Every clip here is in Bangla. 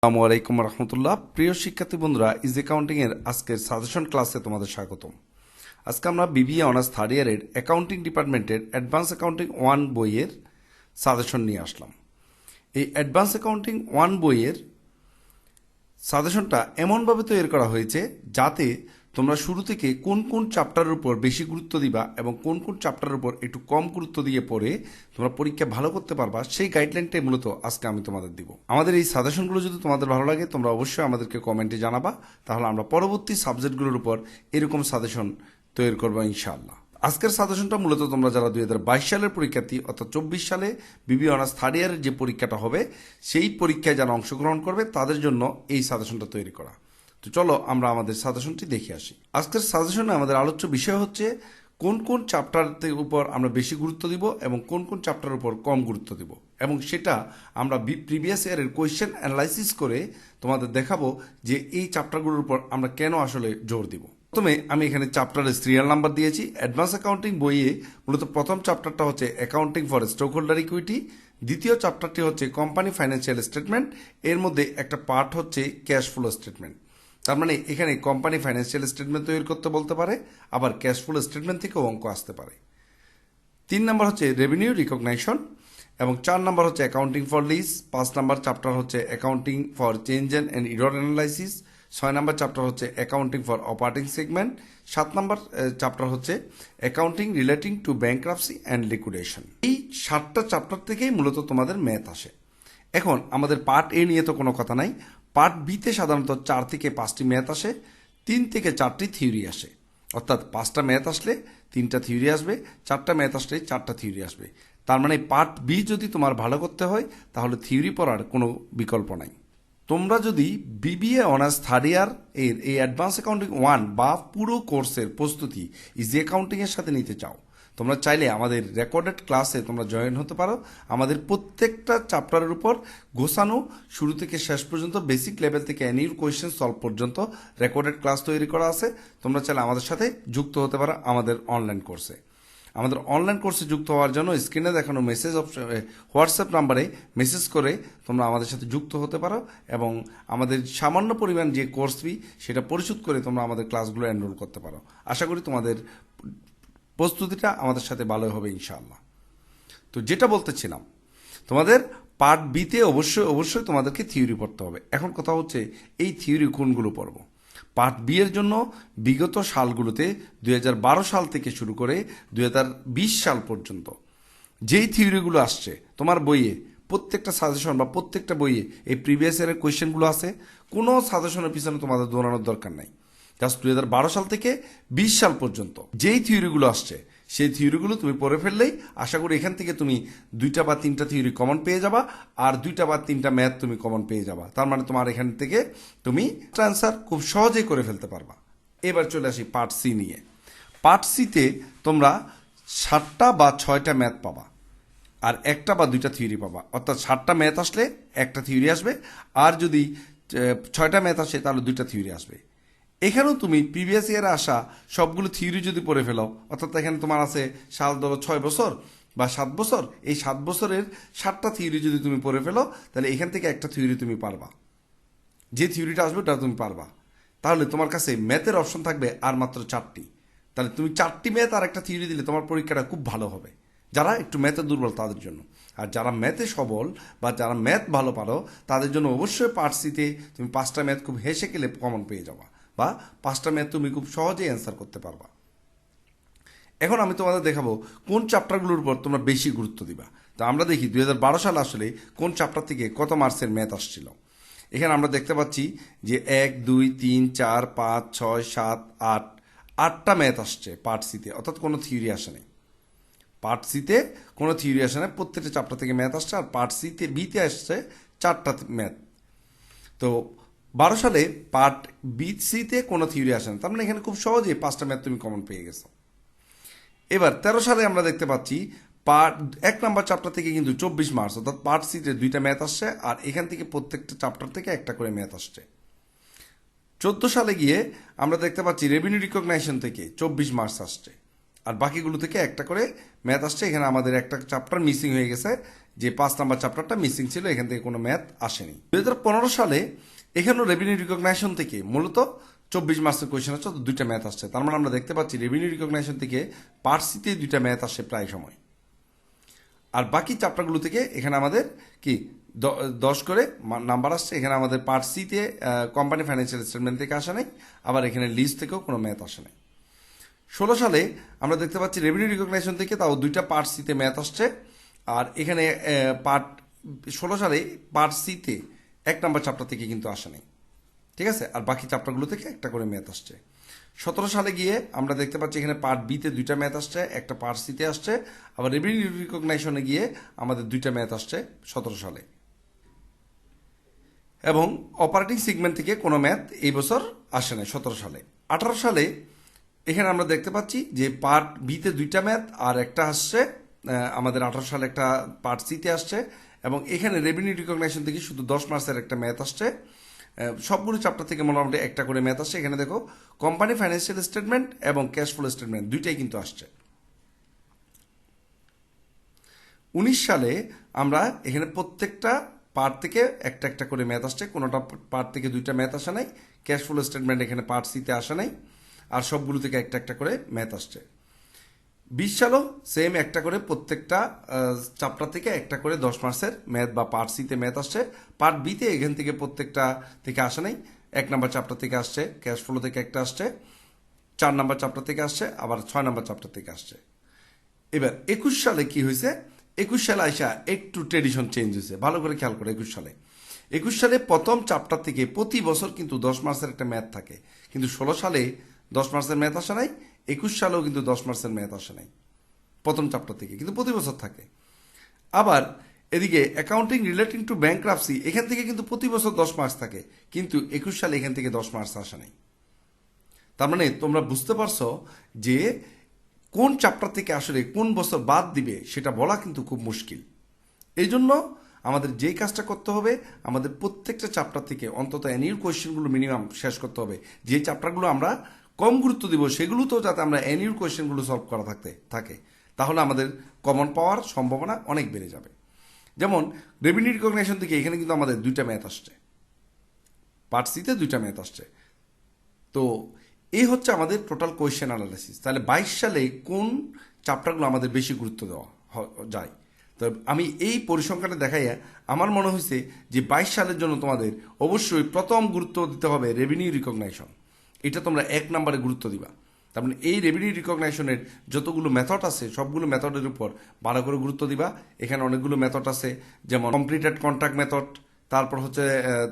আসসালামু আলাইকুম রহমতুল্লাহ। প্রিয় শিক্ষার্থী বন্ধুরা, ইজ অ্যাকাউন্টিং এর আজকের সাজেশন ক্লাসে তোমাদের স্বাগতম। আজকে আমরা বিবিএ অনার্স থার্ড ইয়ারের অ্যাকাউন্টিং ডিপার্টমেন্টের অ্যাডভান্স অ্যাকাউন্টিং 1 বইয়ের সাজেশন নিয়ে আসলাম। এই অ্যাডভান্স অ্যাকাউন্টিং 1 বইয়ের সাজেশনটা এমনভাবে তৈরি করা হয়েছে যাতে তোমরা শুরু থেকে কোন কোন চ্যাপ্টারের উপর বেশি গুরুত্ব দিবা এবং কোন কোন চ্যাপ্টারের উপর একটু কম গুরুত্ব দিয়ে পড়ে তোমরা পরীক্ষা ভালো করতে পারবা, সেই গাইডলাইনটাই মূলত আজকে আমি তোমাদের দিব। আমাদের এই সাজেশনগুলো যদি তোমাদের ভালো লাগে তোমরা অবশ্যই আমাদেরকে কমেন্টে জানাবা, তাহলে আমরা পরবর্তী সাবজেক্টগুলোর উপর এরকম সাজেশন তৈরি করবো ইনশাআল্লাহ। আজকের সাজেশনটা মূলত তোমরা যারা 2022 সালের পরীক্ষার্থী অর্থাৎ 24 সালে বিবিএ অনার্স থার্ড ইয়ারের যে পরীক্ষাটা হবে সেই পরীক্ষায় যারা অংশগ্রহণ করবে তাদের জন্য এই সাজেশনটা তৈরি করা। তো চলো আমরা আমাদের সাজেশনটি দেখে আসি। আজকের সাজেশনে আমাদের আলোচ্য বিষয় হচ্ছে কোন কোন চ্যাপ্টারের উপর আমরা বেশি গুরুত্ব দিব এবং কোন কোন চ্যাপ্টারের উপর কম গুরুত্ব দিব, এবং সেটা আমরা প্রিভিয়াস ইয়ারের কোয়েশ্চেন অ্যানালাইসিস করে তোমাদের দেখাবো যে এই চ্যাপ্টারগুলোর উপর আমরা কেন আসলে জোর দিব। প্রথমে আমি এখানে চ্যাপ্টারের সিরিয়াল নাম্বার দিয়েছি। অ্যাডভান্স অ্যাকাউন্টিং বইয়ে মূলত প্রথম চ্যাপ্টারটা হচ্ছে accounting for stock holder equity, দ্বিতীয় চ্যাপ্টারটি হচ্ছে কোম্পানি ফাইন্যান্সিয়াল স্টেটমেন্ট, এর মধ্যে একটা পার্ট হচ্ছে ক্যাশ ফ্লো স্টেটমেন্ট। তার মানে এখানে কোম্পানি ফাইন্যান্সিয়াল স্টেটমেন্ট তৈরি করতে বলতে পারে, আবার ক্যাশ ফ্লো স্টেটমেন্ট থেকেও অঙ্ক আসতে পারে। 3 নম্বর হচ্ছে রেভিনিউ রিকগনাইশন, এবং 4 নম্বর হচ্ছে অ্যাকাউন্টিং ফর লিজ, 5 নম্বর চ্যাপ্টার হচ্ছে accounting for change and error analysis, 6 নম্বর চ্যাপ্টার হচ্ছে অ্যাকাউন্টিং ফর অপারেটিং সেগমেন্ট, 7 নম্বর চ্যাপ্টার হচ্ছে accounting relating to bankruptcy and liquidation. এই 7টা চ্যাপ্টার থেকেই মূলত তোমাদের ম্যাথ আসে। এখন আমাদের পার্ট এ নিয়ে তো কোনো কথা নাই। পার্ট বিতে সাধারণত 4 থেকে 5টি ম্যাথ আসে, 3 থেকে 4টি থিওরি আসে। অর্থাৎ 5টা ম্যাথ আসলে 3টা থিওরি আসবে, 4টা ম্যাথ আসলে 4টা থিওরি আসবে। তার মানে পার্ট বি যদি তোমার ভালো করতে হয় তাহলে থিওরি পড়ার কোনো বিকল্প নাই। তোমরা যদি বিবিএ অনার্স থার্ড ইয়ার এর এই অ্যাডভান্স অ্যাকাউন্টিং 1 বা পুরো কোর্সের প্রস্তুতি ইজি অ্যাকাউন্টিং এর সাথে নিতে চাও, তোমরা চাইলে আমাদের রেকর্ডেড ক্লাসে তোমরা জয়েন হতে পারো। আমাদের প্রত্যেকটা চ্যাপ্টারের উপর গোছানো শুরু থেকে শেষ পর্যন্ত বেসিক লেভেল থেকে এনির কোয়েশ্চেন সলভ পর্যন্ত রেকর্ডেড ক্লাস তৈরি করা আছে। তোমরা চাইলে আমাদের সাথে যুক্ত হতে পারো আমাদের অনলাইন কোর্সে। আমাদের অনলাইন কোর্সে যুক্ত হওয়ার জন্য স্ক্রিনে দেখানো মেসেজ অপশন হোয়াটসঅ্যাপ নাম্বারে মেসেজ করে তোমরা আমাদের সাথে যুক্ত হতে পারো, এবং আমাদের সামান্য পরিমাণ যে কোর্স ফি সেটা পরিশোধ করে তোমরা আমাদের ক্লাসগুলো এনরোল করতে পারো। আশা করি তোমাদের প্রস্তুতিটা আমাদের সাথে ভালো হবে ইনশাআল্লাহ। তো যেটা বলতেছিলাম, তোমাদের পার্ট বিতে অবশ্যই তোমাদেরকে থিওরি পড়তে হবে। এখন কথা হচ্ছে এই থিওরি কোনগুলো পড়ব। পার্ট বি এর জন্য বিগত সালগুলোতে 2012 সাল থেকে শুরু করে 2020 সাল পর্যন্ত যেই থিওরিগুলো আসছে তোমার বইয়ে, প্রত্যেকটা সাজেশন বা প্রত্যেকটা বইয়ে এই প্রিভিয়াস ইয়ারের কোয়েশ্চেনগুলো আছে। কোনো সাজেশনের পিছনে তোমাদের দৌড়ানোর দরকার নাই। জাস্ট 2012 সাল থেকে 20 সাল পর্যন্ত যেই থিওরিগুলো আসছে সেই থিওরিগুলো তুমি পড়ে ফেললেই আশা করি এখান থেকে তুমি 2টা বা 3টা থিওরি কমন পেয়ে যাবা, আর 2টা বা 3টা ম্যাথ তুমি কমন পেয়ে যাবা। তার মানে তোমার এখান থেকে তুমি আনসার খুব সহজেই করে ফেলতে পারবা। এবার চলে আসি পার্ট সি নিয়ে। পার্ট সিতে তোমরা 7টা বা 6টা ম্যাথ পাবা, আর 1টা বা 2টা থিওরি পাবা। অর্থাৎ 7টা ম্যাথ আসলে 1টা থিওরি আসবে, আর যদি 6টা ম্যাথ আসে তাহলে 2টা থিওরি আসবে। এখানেও তুমি প্রিভিয়াস ইয়ারে আসা সবগুলো থিওরি যদি পড়ে ফেলো, অর্থাৎ এখানে তোমার আছে সাল ধরো 6 বছর বা 7 বছর, এই 7 বছরের 7টা থিওরি যদি তুমি পড়ে ফেলো তাহলে এখান থেকে একটা থিওরি তুমি পারবা। যে থিওরিটা আসবে ওটা তুমি পারবা। তাহলে তোমার কাছে ম্যাথের অপশন থাকবে আর মাত্র 4টি। তাহলে তুমি 4টি ম্যাথ আর একটা থিওরি দিলে তোমার পরীক্ষাটা খুব ভালো হবে, যারা একটু ম্যাথে দুর্বল তাদের জন্য। আর যারা ম্যাথে সবল বা যারা ম্যাথ ভালো পারো তাদের জন্য অবশ্যই পার্ট সিতে তুমি 5টা ম্যাথ খুব হেসে খেলে কমন পেয়ে যাবা, বা 5টা ম্যাথ তুমি খুব সহজেই অ্যান্সার করতে পারবা। এখন আমি তোমাদের দেখাবো কোন চ্যাপ্টারগুলোর উপর তোমরা বেশি গুরুত্ব দিবা। তো আমরা দেখি 2012 সাল আসলে কোন চ্যাপ্টার থেকে কত মার্কসের ম্যাথ আসছিল। এখানে আমরা দেখতে পাচ্ছি যে 1, 2, 3, 4, 5, 6, 7, 8 8টা ম্যাথ আসছে পার্ট সিতে, অর্থাৎ কোনো থিওরি আসে নাই। পার্ট সিতে কোনো থিওরি আসে না, প্রত্যেকটা চ্যাপ্টার থেকে ম্যাথ আসছে। আর পার্ট বিতে আসছে 4টা ম্যাথ। তো 12 সালে পার্ট বি সিতে কোনো থিওরি আসে না, তার মানে এখানে খুব সহজেই 5টা ম্যাথ তুমি কমন পেয়ে গেছো। এবার 13 সালে আমরা দেখতে পাচ্ছি পার্ট 1 নম্বর চ্যাপ্টার থেকে কিন্তু 24 মার্কস, অর্থাৎ পার্ট সিতে 2টা ম্যাথ আসছে, আর এখান থেকে প্রত্যেকটা চ্যাপ্টার থেকে একটা করে ম্যাথ আসছে। 14 সালে গিয়ে আমরা দেখতে পাচ্ছি রেভিনিউ রিকগনাইশন থেকে 24 মার্কস আসছে, আর বাকিগুলো থেকে একটা করে ম্যাথ আসছে। এখানে আমাদের একটা চ্যাপ্টার মিসিং হয়ে গেছে, যে 5 নাম্বার চ্যাপ্টারটা মিসিং ছিল, এখান থেকে কোনো ম্যাথ আসেনি। 2015 সালে এখানেও রেভিনিউ রিকগনাইজেশন থেকে মূলত 24 মার্কসের কোয়েশ্চেন হচ্ছে, তো 2টা ম্যাথ আসছে। তার মানে আমরা দেখতে পাচ্ছি রেভিনিউ রিকগনাইজেশন থেকে পার্ট সিতে 2টা ম্যাথ আসে প্রায় সময়। আর বাকি চ্যাপ্টারগুলো থেকে এখানে আমাদের কি 10 করে নাম্বার আসছে। এখানে আমাদের পার্ট সিতে কোম্পানি ফাইন্যান্সিয়াল স্টেটমেন্ট থেকে আসে নাই, আবার এখানে লিস্ট থেকেও কোনো ম্যাথ আসে নাই। 16 সালে আমরা দেখতে পাচ্ছি রেভিনিউ রিকগনাইজেশন থেকে তাও 2টা পার্ট সিতে ম্যাথ আসছে। আর এখানে পার্ট 16 সালে পার্ট সিতে 1 নাম্বার চ্যাপ্টার থেকে কিন্তু আসে নাই, ঠিক আছে। আর বাকি চ্যাপ্টারগুলো থেকে একটা করে ম্যাথ আসছে। 17 সালে গিয়ে আমরা দেখতে পাচ্ছি এখানে পার্ট বিতে 2টা ম্যাথ আসছে, একটা পার্ট সিতে আসছে। আবার রেভিনিউ রিকগনাইজেশনে গিয়ে আমাদের 2টা ম্যাথ আসছে 17 সালে। এবং অপারেটিং সেগমেন্ট থেকে কোনো ম্যাথ এই বছর আসে নাই 17 সালে। 18 সালে এখানে আমরা দেখতে পাচ্ছি যে পার্ট বিতে 2টা ম্যাথ আর একটা আসছে আমাদের 18 সালে একটা পার্ট সিতে আসছে। এবং এখানে রেভিনিউ রিকগনাইজেশন থেকে শুধু 10 মার্কসের একটা ম্যাথ আসছে। সবগুলো চ্যাপ্টার থেকে মোটামুটি একটা করে ম্যাথ আসছে। এখানে দেখো কোম্পানি ফাইন্যান্সিয়াল স্টেটমেন্ট এবং ক্যাশ ফ্লো স্টেটমেন্ট 2টাই কিন্তু আসছে। 19 সালে আমরা এখানে প্রত্যেকটা পার্ট থেকে একটা একটা করে ম্যাথ আসছে, কোনোটা পার্ট থেকে 2টা ম্যাথ আসে নাই। ক্যাশ ফ্লো স্টেটমেন্ট এখানে পার্ট সিতে আসে নাই, আর সবগুলো থেকে একটা একটা করে ম্যাথ আসছে। 20 সালও সেম একটা করে প্রত্যেকটা চ্যাপ্টার থেকে একটা করে 10 মার্কসের ম্যাথ বা পার্ট সিতে ম্যাথ আসছে। পার্ট বিতে এখান থেকে প্রত্যেকটা থেকে আসে নাই, 1 নাম্বার চ্যাপ্টার থেকে আসছে, ক্যাশ ফ্লো থেকে একটা আসছে, 4 নাম্বার চ্যাপ্টার থেকে আসছে, আবার 6 নাম্বার চ্যাপ্টার থেকে আসছে। এবার 21 সালে কি হয়েছে, 21 সালে আইসা একটু ট্রেডিশন চেঞ্জ হয়েছে, ভালো করে খেয়াল করে। 21 সালে প্রথম চ্যাপ্টার থেকে প্রতি বছর কিন্তু 10 মার্কসের একটা ম্যাথ থাকে, কিন্তু 16 সালে 10 মার্কসের ম্যাথ আসে নাই। 21 সালেও কিন্তু 10 মার্কসের ম্যাথ আসে নাই প্রথম চ্যাপ্টার থেকে, কিন্তু প্রতি বছর থাকে। আবার এদিকে অ্যাকাউন্টিং রিলেটিং টু ব্যাংক্রাপসি এখান থেকে কিন্তু প্রতি বছর 10 মার্কস থাকে, কিন্তু 21 সালে এখান থেকে 10 মার্কস আসে নাই। তার মানে তোমরা বুঝতে পারছো যে কোন চ্যাপ্টার থেকে আসলে কোন বছর বাদ দিবে সেটা বলা কিন্তু খুব মুশকিল। এই জন্য আমাদের যেই কাজটা করতে হবে, আমাদের প্রত্যেকটা চ্যাপ্টার থেকে অন্তত অ্যানুয়াল কোয়েশ্চেনগুলো মিনিমাম শেষ করতে হবে। যে চ্যাপ্টারগুলো আমরা কম গুরুত্ব দিব সেগুলোতেও যাতে আমরা অ্যানুয়াল কোয়েশ্চেনগুলো সলভ করা থাকে, তাহলে আমাদের কমন পাওয়ার সম্ভাবনা অনেক বেড়ে যাবে। যেমন রেভিনিউ রিকগনাইজেশন থেকে এখানে কিন্তু আমাদের 2টা ম্যাথ আসছে, পার্ট সিতে 2টা ম্যাথ আসছে। তো এই হচ্ছে আমাদের টোটাল কোয়েশ্চেন অ্যানালাইসিস। তাহলে 22 সালে কোন চ্যাপ্টারগুলো আমাদের বেশি গুরুত্ব দেওয়া যায়, তো আমি এই পরিসংখ্যানটা দেখাইয়া আমার মনে হয়েছে যে 22 সালের জন্য তোমাদের অবশ্যই প্রথম গুরুত্ব দিতে হবে রেভিনিউ রিকগনাইজেশন। এটা তোমরা 1 নম্বরে গুরুত্ব দিবা। তার মানে এই রেভিনিউ রিকগনাইজেশনের যতগুলো মেথড আছে সবগুলো মেথডের উপর ভালো করে গুরুত্ব দিবা। এখানে অনেকগুলো মেথড আছে, যেমন কমপ্লিটেড কন্ট্রাক্ট মেথড, তারপর হচ্ছে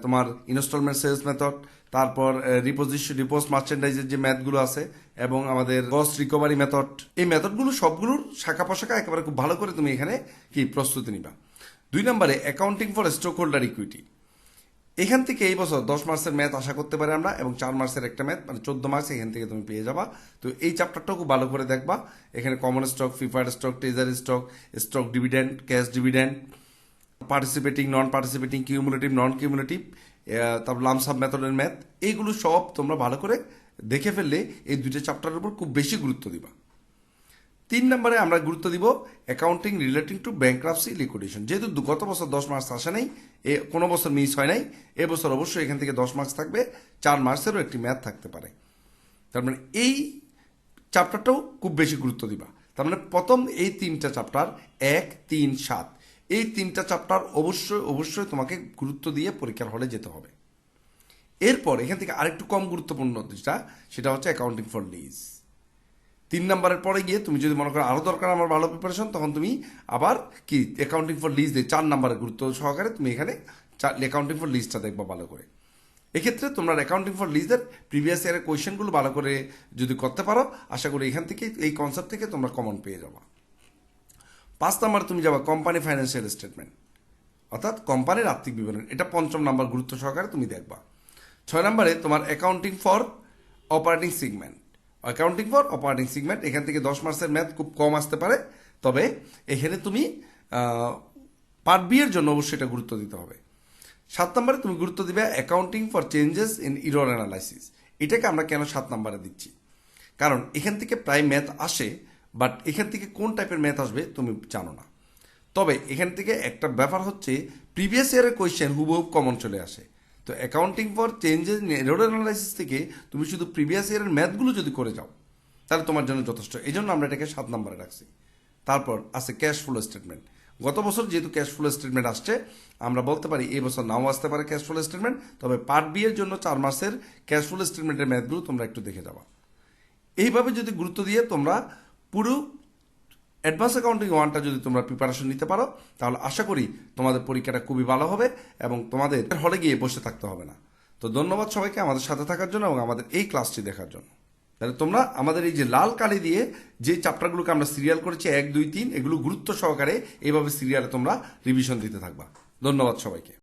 তোমার ইনস্টলমেন্ট সেলস মেথড, তারপর রিপোজ মার্চেন্ডাইজের যে ম্যাথগুলো আছে, এবং আমাদের কস্ট রিকভারি মেথড। এই মেথডগুলো সবগুলোর শাখা প্রশাখা একেবারে খুব ভালো করে তুমি এখানে কি প্রস্তুতি নিবা। 2 নম্বরে accounting for stock holder equity. এখান থেকে এই বছর 10 মার্কসের ম্যাথ আশা করতে পারি আমরা, এবং 4 মার্কসের একটা ম্যাথ, মানে 14 মার্কস এখান থেকে তুমি পেয়ে যাবা। তো এই চ্যাপ্টারটাও খুব ভালো করে দেখবা। এখানে common stock, preferred stock, treasury stock, stock dividend, cash dividend, participating, non participating, cumulative, non cumulative, তারপর লামসাম মেথডের ম্যাথ, এইগুলো সব তোমরা ভালো করে দেখে ফেললে এই 2টা চ্যাপ্টারের উপর খুব বেশি গুরুত্ব দিবা। 3 নম্বরে আমরা গুরুত্ব দিব accounting relating to bankruptcy liquidation. যেহেতু গত বছর 10 মার্কস আসে নাই, কোনো বছর মিস হয় নাই, এবছর অবশ্যই এখান থেকে 10 মার্কস থাকবে, 4 মার্কসেরও একটি ম্যাথ থাকতে পারে। তার মানে এই চ্যাপ্টারটাও খুব বেশি গুরুত্ব দিবা। তার মানে প্রথম এই 3টা চ্যাপ্টার 1, 3, 7, এই 3টা চ্যাপ্টার অবশ্যই তোমাকে গুরুত্ব দিয়ে পরীক্ষার হলে যেতে হবে। এরপর এখান থেকে আরেকটু কম গুরুত্বপূর্ণ যেটা, সেটা হচ্ছে অ্যাকাউন্টিং ফর লিজ। 3 নম্বরের পরে গিয়ে তুমি যদি মনে করো আরো দরকার আমার ভালো প্রিপারেশন, তখন তুমি আবার কি অ্যাকাউন্টিং ফর লিজ দিয়ে 4 নম্বরের গুরুত্ব সহকারে তুমি এখানে অ্যাকাউন্টিং ফর লিজটা দেখবা ভালো করে। এক্ষেত্রে তোমরা অ্যাকাউন্টিং ফর লিজের প্রিভিয়াস ইয়ারের কোয়েশ্চেনগুলো ভালো করে যদি করতে পারো, আশা করি এখান থেকে এই কনসেপ্ট থেকে তোমরা কমন পেয়ে যাবা। 5 নম্বরে তুমি যাবা কোম্পানি ফাইন্যান্সিয়াল স্টেটমেন্ট, অর্থাৎ কোম্পানির আর্থিক বিবরণ। এটা 5ম নাম্বার গুরুত্ব সহকারে তুমি দেখবা। 6 নম্বরে তোমার accounting for operating segment. Accounting for operating segment, এখান থেকে 10 মার্কসের ম্যাথ খুব কম আসতে পারে, তবে এখানে তুমি পার্ট বি এর জন্য অবশ্যই এটা গুরুত্ব দিতে হবে। 7 নম্বরে তুমি গুরুত্ব দিবে accounting for changes in error analysis. এটাকে আমরা কেন 7 নম্বরে দিচ্ছি, কারণ এখান থেকে প্রায় ম্যাথ আসে, বাট এখান থেকে কোন টাইপের ম্যাথ আসবে তুমি জানো না। তবে এখান থেকে একটা ব্যাপার হচ্ছে প্রিভিয়াস ইয়ারের কোয়েশ্চেন হুবহু কমন চলে আসে। তো accounting for changes error analysis থেকে তুমি শুধু প্রিভিয়াস ইয়ারের ম্যাথগুলো যদি করে যাও তাহলে তোমার জন্য যথেষ্ট। এই জন্য আমরা এটাকে 7 নম্বরে রাখছি। তারপর আছে ক্যাশ ফ্লো স্টেটমেন্ট। গত বছর যেহেতু ক্যাশ ফ্লো স্টেটমেন্ট আসছে, আমরা বলতে পারি এই বছর নাও আসতে পারে ক্যাশ ফ্লো স্টেটমেন্ট, তবে পার্ট বি এর জন্য 4 মাসের ক্যাশ ফ্লো স্টেটমেন্টের ম্যাথগুলো তোমরা একটু দেখে যাবা। এইভাবে যদি গুরুত্ব দিয়ে তোমরা পুরো অ্যাডভান্স অ্যাকাউন্টিং ওয়ানটা যদি তোমরা প্রিপারেশন নিতে পারো, তাহলে আশা করি তোমাদের পরীক্ষাটা খুবই ভালো হবে এবং তোমাদের হলে গিয়ে বসে থাকতে হবে না। তো ধন্যবাদ সবাইকে আমাদের সাথে থাকার জন্য এবং আমাদের এই ক্লাসটি দেখার জন্য। তাহলে তোমরা আমাদের এই যে লাল কালি দিয়ে যে চ্যাপ্টারগুলোকে আমরা সিরিয়াল করেছি 1, 2, 3, এগুলো গুরুত্ব সহকারে এইভাবে সিরিয়ালে তোমরা রিভিশন দিতে থাকবা। ধন্যবাদ সবাইকে।